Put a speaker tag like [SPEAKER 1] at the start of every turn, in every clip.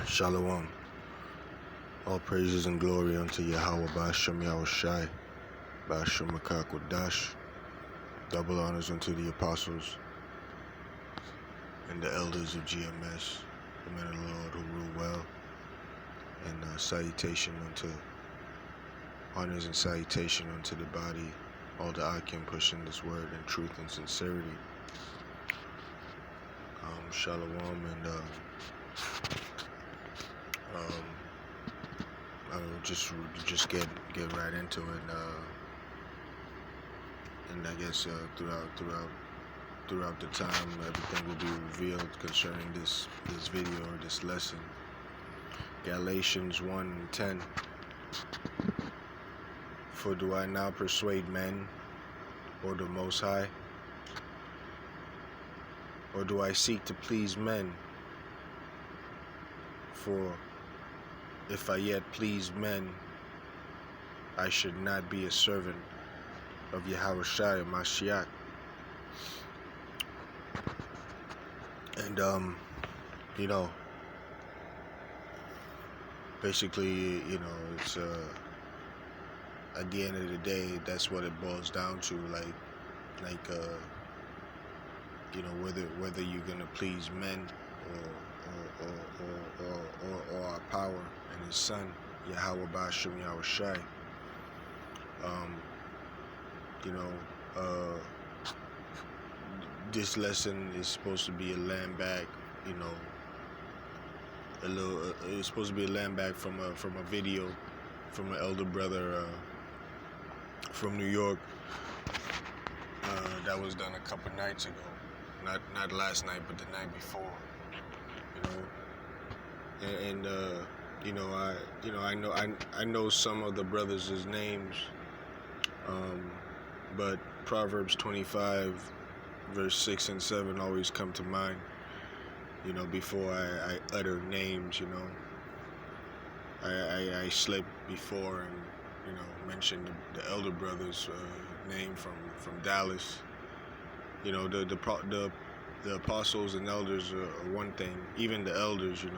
[SPEAKER 1] Shalom. All praises and glory unto Yahweh Ba'ashem Yahushai, Ba'ashem Makakodash. Double honors unto the apostles and the elders of GMS, the men of the Lord who rule well. And honors and salutation unto the body, all the Akim pushing this word in truth and sincerity. Shalom, and I'll just get right into it, and I guess throughout the time, everything will be revealed concerning this video or this lesson. Galatians 1:10. For do I now persuade men or the Most High? Or do I seek to please men? For if I yet please men, I should not be a servant of Yahushua Mashiach. And basically, it's at the end of the day, that's what it boils down to. Whether you're gonna please men or our power and His Son, Yahweh Ba'ashem Yahushai. This lesson is supposed to be a land back. It's supposed to be a land back from a video from an elder brother from New York that was done a couple nights ago. Not last night, but the night before. I know some of the brothers' names, but Proverbs 25, verse 6 and 7 always come to mind. Before I utter names. I slipped before and mentioned the elder brother's name from Dallas. The apostles and elders are one thing. Even the elders, you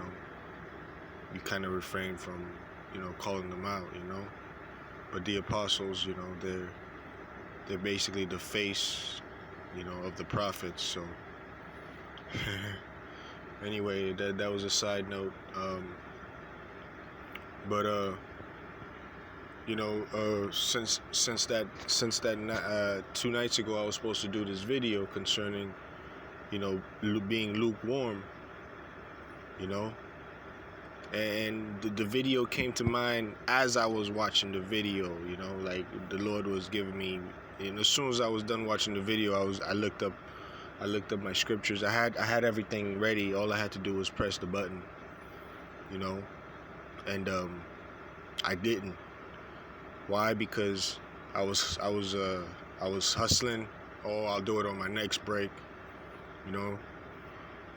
[SPEAKER 1] kind of refrain from, calling them out, But the apostles, they're basically the face, of the prophets. So anyway, that was a side note. Since that 2 nights ago, I was supposed to do this video concerning, being lukewarm, and the video came to mind as I was watching the video, like the Lord was giving me, as soon as I was done watching the video, I looked up my scriptures. I had everything ready. All I had to do was press the button, and I didn't. Why? Because I was hustling. Oh, I'll do it on my next break. On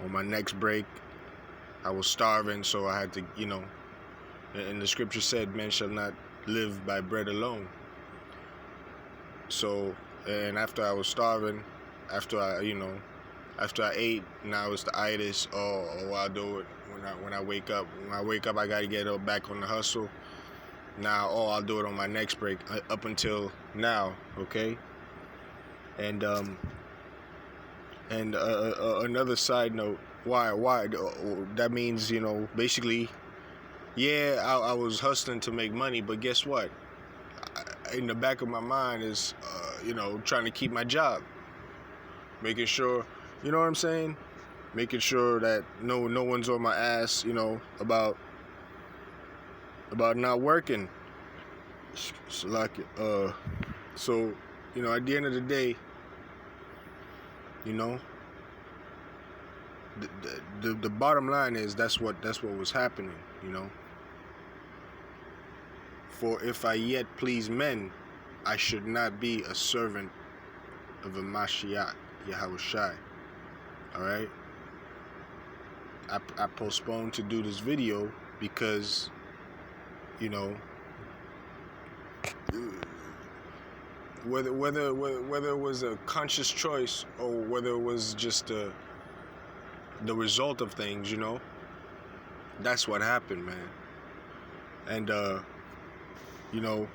[SPEAKER 1] my next break, I was starving, so I had to, and the scripture said, "Men shall not live by bread alone." So, and after I was starving, after I ate, now it's the itis. Oh, I'll do it when I wake up. When I wake up, I gotta get up back on the hustle. Now, I'll do it on my next break, up until now, okay? And another side note, why? That means, basically, yeah, I was hustling to make money, but guess what? In the back of my mind is, trying to keep my job, making sure, you know what I'm saying? Making sure that no one's on my ass, about not working. So at the end of the day, the bottom line is that's what was happening, For if I yet please men, I should not be a servant of a Mashiach, Yahushai. All right. I postponed to do this video because, whether it was a conscious choice or whether it was just the result of things, That's what happened, man. And you know,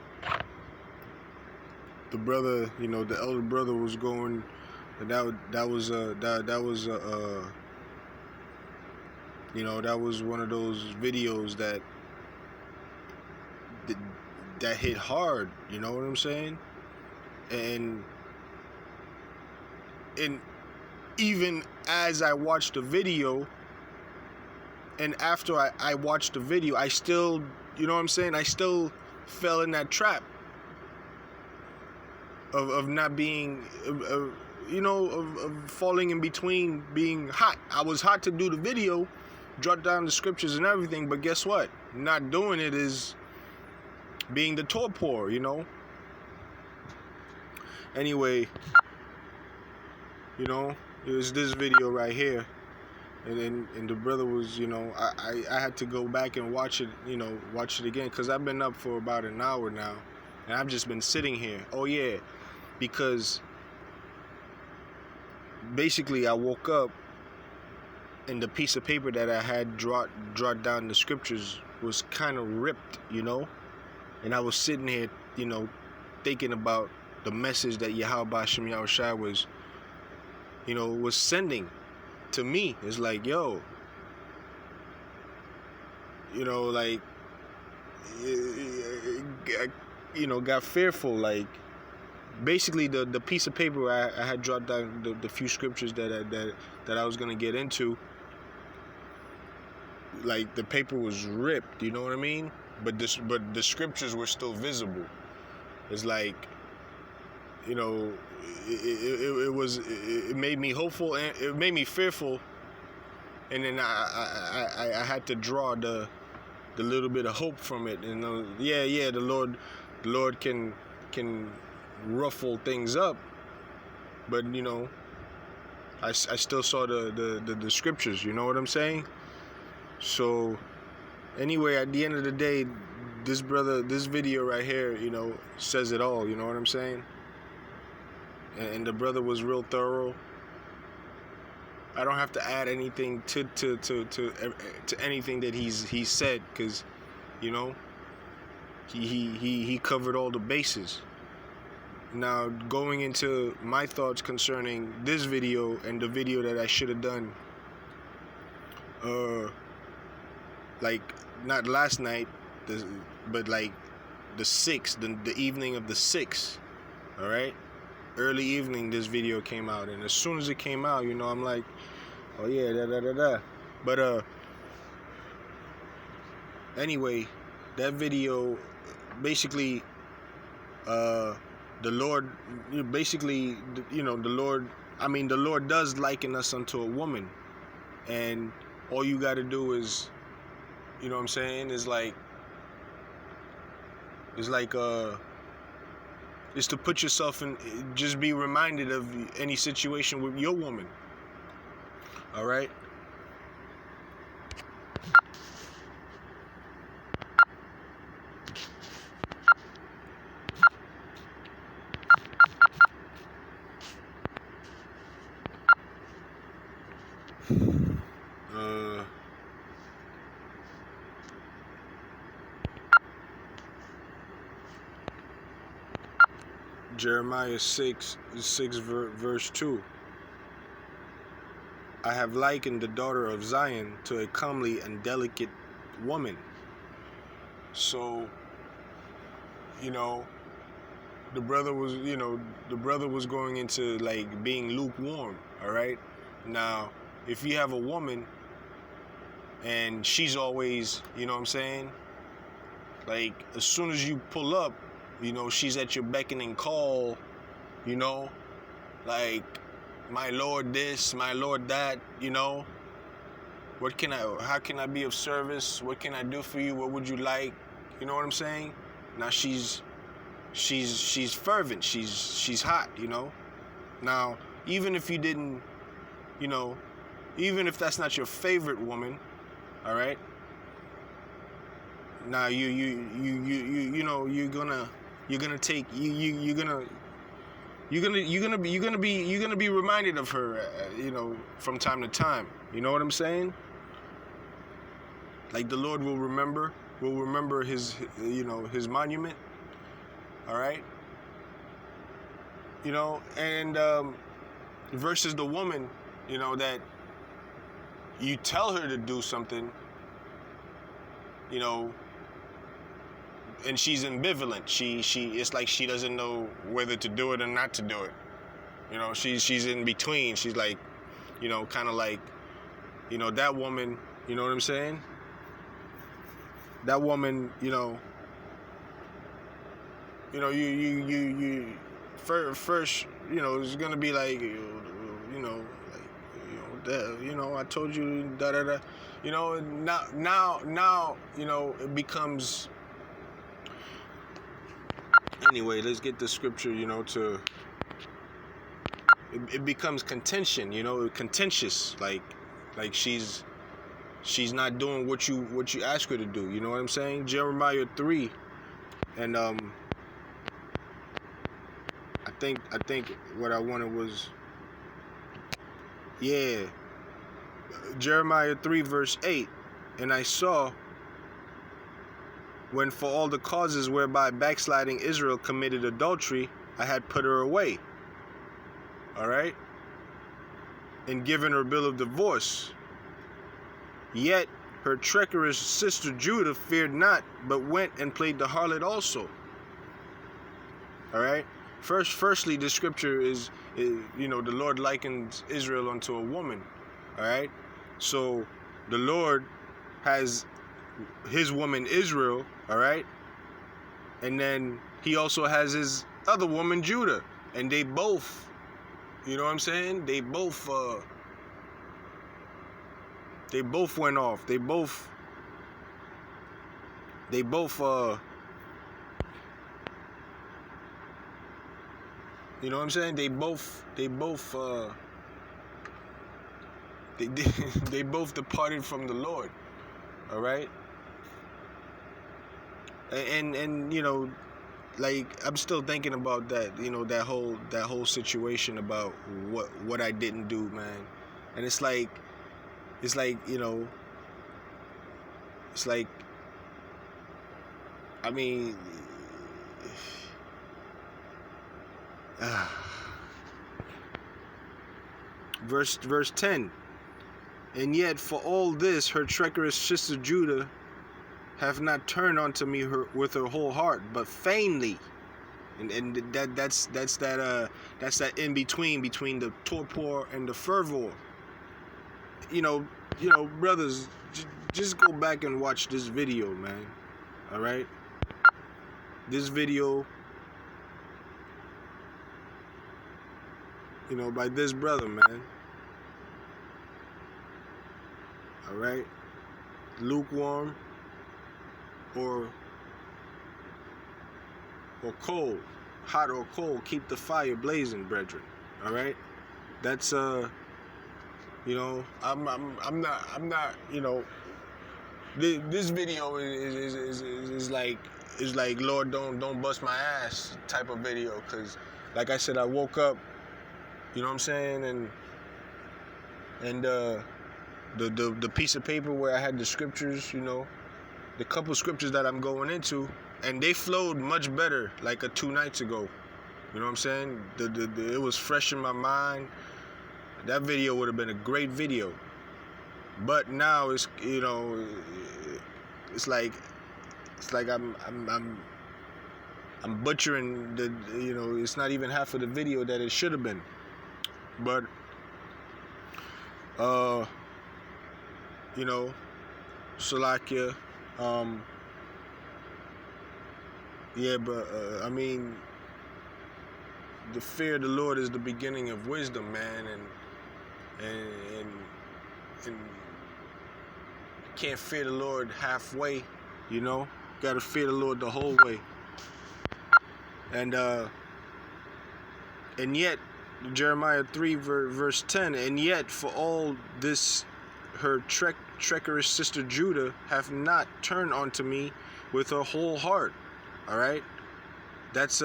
[SPEAKER 1] the brother, the elder brother was going, and that was that was one of those videos that hit hard. You know what I'm saying? And even as I watched the video, and after I watched the video, I still, you know what I'm saying, I still fell in that trap of not being, of falling in between being hot. I was hot to do the video, jot down the scriptures and everything, but guess what? Not doing it is being the torpor, Anyway, it was this video right here, and the brother was, I had to go back and watch it again, because I've been up for about an hour now, and I've just been sitting here. Oh yeah, because basically I woke up and the piece of paper that I had drawn down the scriptures was kind of ripped, and I was sitting here, thinking about the message that Yahweh Hashem Yahushua was sending to me. It's like, yo, like, got fearful. Like, basically the piece of paper I had jotted down the few scriptures that I was gonna get into, like, the paper was ripped, you know what I mean? But the scriptures were still visible. It's like, it made me hopeful, and it made me fearful, and then I had to draw the little bit of hope from it, and the Lord can ruffle things up, but I still saw the scriptures, you know what I'm saying? So anyway, at the end of the day, this video right here, says it all, you know what I'm saying? And the brother was real thorough. I don't have to add anything to anything that he said, because he covered all the bases. Now, going into my thoughts concerning this video and the video that I should have done, like, not last night, but like the 6th, the evening of the 6th, all right? Early evening, this video came out, and as soon as it came out, I'm like, oh yeah, da. But anyway, that video, basically, the Lord does liken us unto a woman, and all you got to do is, is to put yourself in, just be reminded of any situation with your woman. All right? Jeremiah 6 verse 2. I have likened the daughter of Zion to a comely and delicate woman. So, the brother was going into, like, being lukewarm, all right? Now, if you have a woman and she's always, like, as soon as you pull up, she's at your beckoning call, like, my Lord this, my Lord that, how can I be of service? What can I do for you? What would you like? You know what I'm saying? Now she's fervent, she's hot, Now, even if you didn't, even if that's not your favorite woman, all right? Now you're gonna be reminded of her, from time to time. You know what I'm saying? Like the Lord will remember his, his monument. All right. And versus the woman, that you tell her to do something, and she's ambivalent. She it's like she doesn't know whether to do it or not to do it. She's in between. She's like, kind of like, that woman, you know what I'm saying? That woman, you first, it's gonna be like, I told you, da da da. Now, it becomes. Anyway, let's get the scripture, to. It becomes contention, contentious, like she's not doing what you ask her to do. You know what I'm saying? Jeremiah 3, and I think what I wanted was, Jeremiah 3 verse 8, and I saw when for all the causes whereby backsliding Israel committed adultery, I had put her away. All right, and given her bill of divorce. Yet her treacherous sister Judah feared not, but went and played the harlot also. All right. Firstly, the scripture is the Lord likens Israel unto a woman. All right. So the Lord has his woman Israel. All right. And then he also has his other woman Judah, and they both. You know what I'm saying? They both went off. They both you know what I'm saying? They both they both departed from the Lord. All right? And like I'm still thinking about that, that whole situation about what I didn't do, man. And it's like I mean, verse 10. And yet for all this her treacherous sister Judah hath not turned unto me with her whole heart, but feignedly. And that's that in between the torpor and the fervor. Brothers, just go back and watch this video, man. All right, this video, by this brother, man. All right, lukewarm or cold, hot or cold, keep the fire blazing, brethren. All right, that's I'm not this video is like Lord don't bust my ass type of video, because like I said, I woke up, you know what I'm saying, and the piece of paper where I had the scriptures, the couple scriptures that I'm going into, and they flowed much better like 2 nights ago. You know what I'm saying? It was fresh in my mind. That video would have been a great video. But now it's it's like I'm butchering it's not even half of the video that it should have been. But Salakia, I mean, the fear of the Lord is the beginning of wisdom, man, and you can't fear the Lord halfway, gotta fear the Lord the whole way. And yet, Jeremiah 3 verse 10, and yet for all this her treacherous sister Judah hath not turned unto me with her whole heart. All right, that's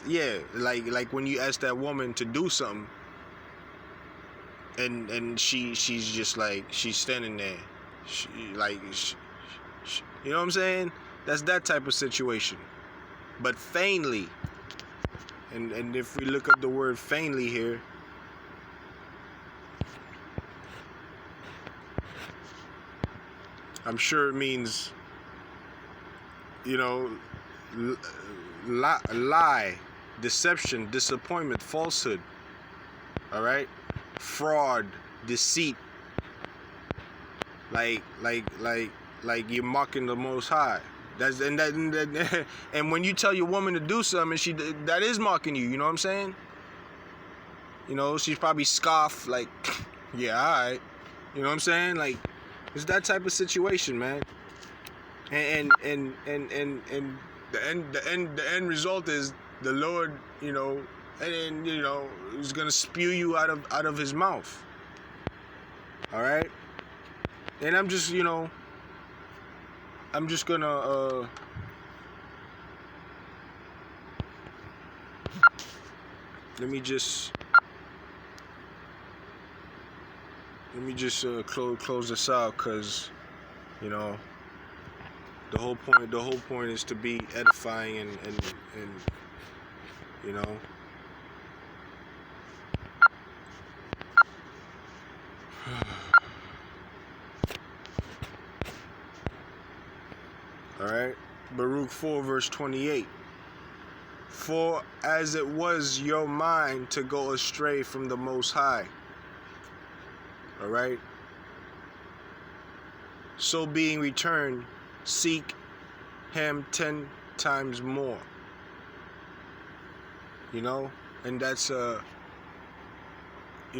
[SPEAKER 1] yeah, like when you ask that woman to do something, and she's just like, she's standing there, you know what I'm saying? That's that type of situation. But feignedly, and if we look up the word feignedly here, I'm sure it means, you know, lie, deception, disappointment, falsehood. All right, fraud, deceit. Like you're mocking the Most High. That's and when you tell your woman to do something, that is mocking you. You know what I'm saying? You know, she's probably scoffed like, yeah, all right. You know what I'm saying? Like, it's that type of situation, man. And the end result is the Lord, you know, and you know, is gonna spew you out of His mouth. All right. And I'm just, you know, I'm just gonna let me just close this out, cause, you know, the whole point is to be edifying and you know. All right, Baruch 4 verse 28. For as it was your mind to go astray from the Most High, all right, so being returned, seek Him 10 times more. You know, and that's you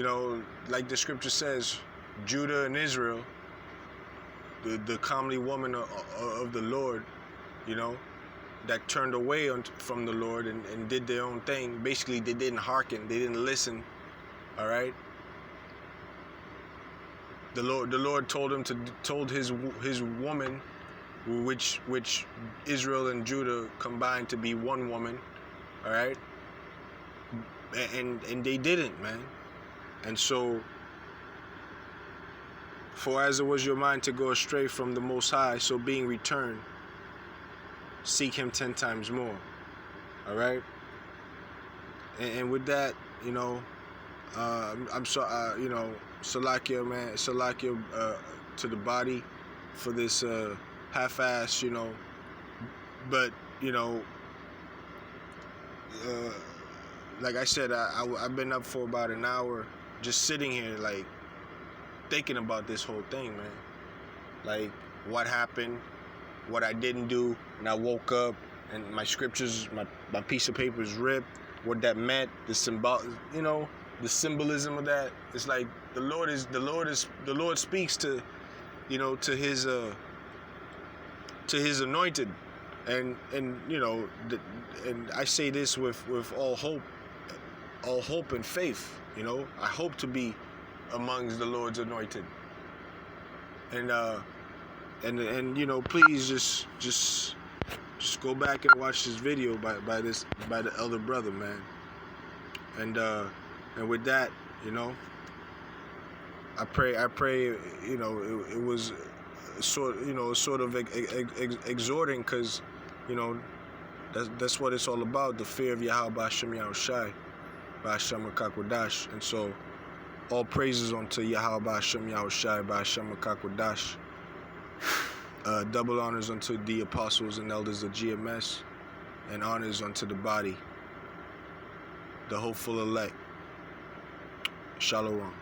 [SPEAKER 1] know, like the scripture says, Judah and Israel, the comely woman of the Lord, you know, that turned away from the Lord and did their own thing. Basically, they didn't hearken, they didn't listen. All right. The Lord told his woman, which Israel and Judah combined to be one woman. All right. And they didn't, man. And so, for as it was your mind to go astray from the Most High, so being returned, seek Him 10 times more. All right. And with that, you know, I'm sorry, you know, Salakia, man, Salakia to the body for this half-ass, you know, but, you know, like I said, I've been up for about an hour just sitting here, like, thinking about this whole thing, man. Like, what happened, what I didn't do, and I woke up, and my scriptures, my piece of paper is ripped, what that meant, you know, the symbolism of that. It's like the Lord speaks to, you know, to His anointed, and you know, and I say this with all hope and faith. You know, I hope to be amongst the Lord's anointed, and you know, please just go back and watch this video by the elder brother, man, and with that, you know, I pray, you know, it was sort of exhorting, because, you know, that's what it's all about, the fear of Yahweh B'Hashem Yahushai, B'Hashem HaKakwadash. And so, all praises unto Yahweh B'Hashem Yahushai, B'Hashem HaKakwadash. Double honors unto the apostles and elders of GMS, and honors unto the body, the hopeful elect. Shalom.